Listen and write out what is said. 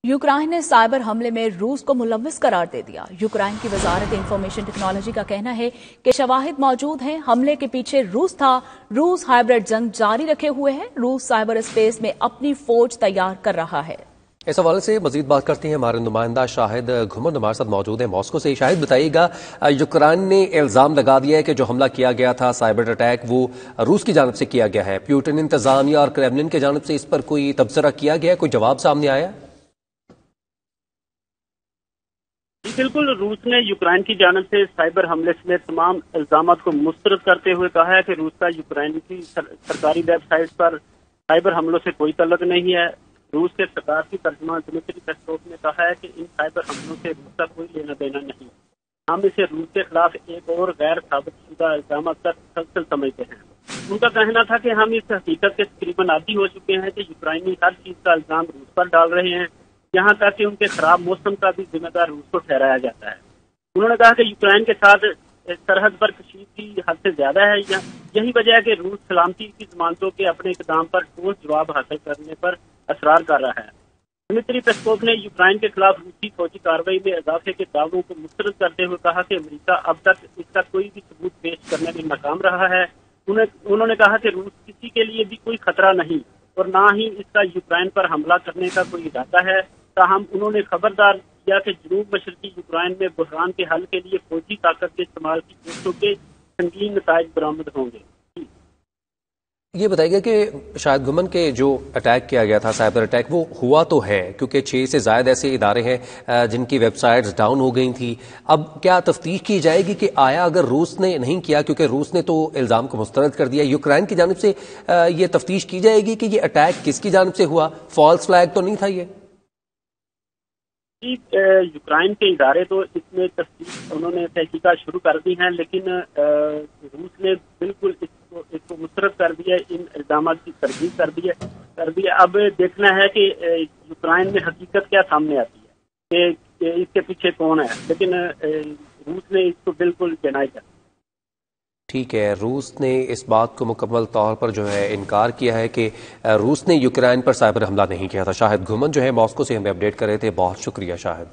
Ukraine ने cyber हमले में रूस को मुलव्विस करार दे दिया। यूक्रेन की वजारत इंफॉर्मेशन टेक्नोलॉजी का कहना है कि शवाहिद मौजूद हैं। हमले के पीछे रूस था। रूस हाइब्रिड जंग जारी रखे हुए है। रूस साइबर स्पेस में अपनी फौज तैयार कर रहा है। इस हवाले से मजीद बात करते हैं हमारे नुमाइंदा शाहिद घुमन हमारे साथ मौजूद है मॉस्को से। शाहिद बताइएगा, यूक्रेन ने इल्जाम लगा दिया है कि जो हमला किया गया था साइबर अटैक वो रूस की जानब से किया गया है। प्यूटिन इंतजामिया और क्रेमलिन की जानब से इस पर कोई तबसरा किया गया है, कोई जवाब सामने आया? बिल्कुल, रूस ने यूक्रेन की जानब से साइबर हमले समेत तमाम इल्जाम को मुस्तरद करते हुए कहा है कि रूस का यूक्रेन की सरकारी वेबसाइट पर साइबर हमलों से कोई तल्लुक नहीं है। रूस के सरकार की तर्जुमान दिमित्री पेस्कोव ने कहा है कि इन साइबर हमलों से रूस का कोई लेना देना नहीं। हम इसे रूस के खिलाफ एक और गैर साबित शुदा इल्जाम का तसलसल समझते हैं। उनका कहना था कि हम इस हकीकत के तकरीबन आदी हो चुके हैं कि यूक्रेनी हर चीज का इल्जाम रूस पर डाल रहे हैं, यहाँ तक कि उनके खराब मौसम का भी जिम्मेदार रूस को ठहराया जाता है। उन्होंने कहा कि यूक्रेन के साथ सरहद पर कशीदगी हद से ज्यादा है। यही वजह है कि रूस सलामती की जमानतों के अपने इकदाम पर ठोस जवाब हासिल करने पर असरार कर रहा है। दिमित्री पेस्कोव ने यूक्रेन के खिलाफ रूसी फौजी कार्रवाई में इजाफे के दावों को मुस्तरद करते हुए कहा कि अमेरिका अब तक इसका कोई भी सबूत पेश करने में नाकाम रहा है। उन्होंने कहा कि रूस किसी के लिए भी कोई खतरा नहीं और न ही इसका यूक्रेन पर हमला करने का कोई इरादा है। ताहम उन्होंने खबरदार किया कि जनूब मशरकी यूक्रेन में बहरान के हल के लिए फौजी ताकत के इस्तेमाल की कोशिशों के संगीन नताइज बरामद होंगे। ये बताइएगा कि शायद गुमन के जो अटैक किया गया था साइबर अटैक वो हुआ तो है, क्योंकि 6 से ज्यादा ऐसे इदारे हैं जिनकी वेबसाइट्स डाउन हो गई थी। अब क्या तफ्तीश की जाएगी कि आया अगर रूस ने नहीं किया, क्योंकि रूस ने तो इल्जाम को मुस्तरद कर दिया, यूक्रेन की जानिब से ये तफ्तीश की जाएगी कि ये अटैक किसकी जानिब से हुआ? फॉल्स फ्लैग तो नहीं था ये? यूक्रेन के इदारे तो इसमें तफ्तीश उन्होंने तहकीकात शुरू कर दी हैं, लेकिन रूस ने बिल्कुल इसको मुस्तरद कर दिया, इन इल्जाम की तरजीह कर दिया। अब देखना है कि यूक्रेन में हकीकत क्या सामने आती है कि इसके पीछे कौन है, लेकिन रूस ने इसको बिल्कुल डिनाई कर दिया। ठीक है, रूस ने इस बात को मुकम्मल तौर पर जो है इनकार किया है कि रूस ने यूक्रेन पर साइबर हमला नहीं किया था। शाहिद घुमन जो है मॉस्को से हमें अपडेट कर रहे थे। बहुत शुक्रिया शाहिद।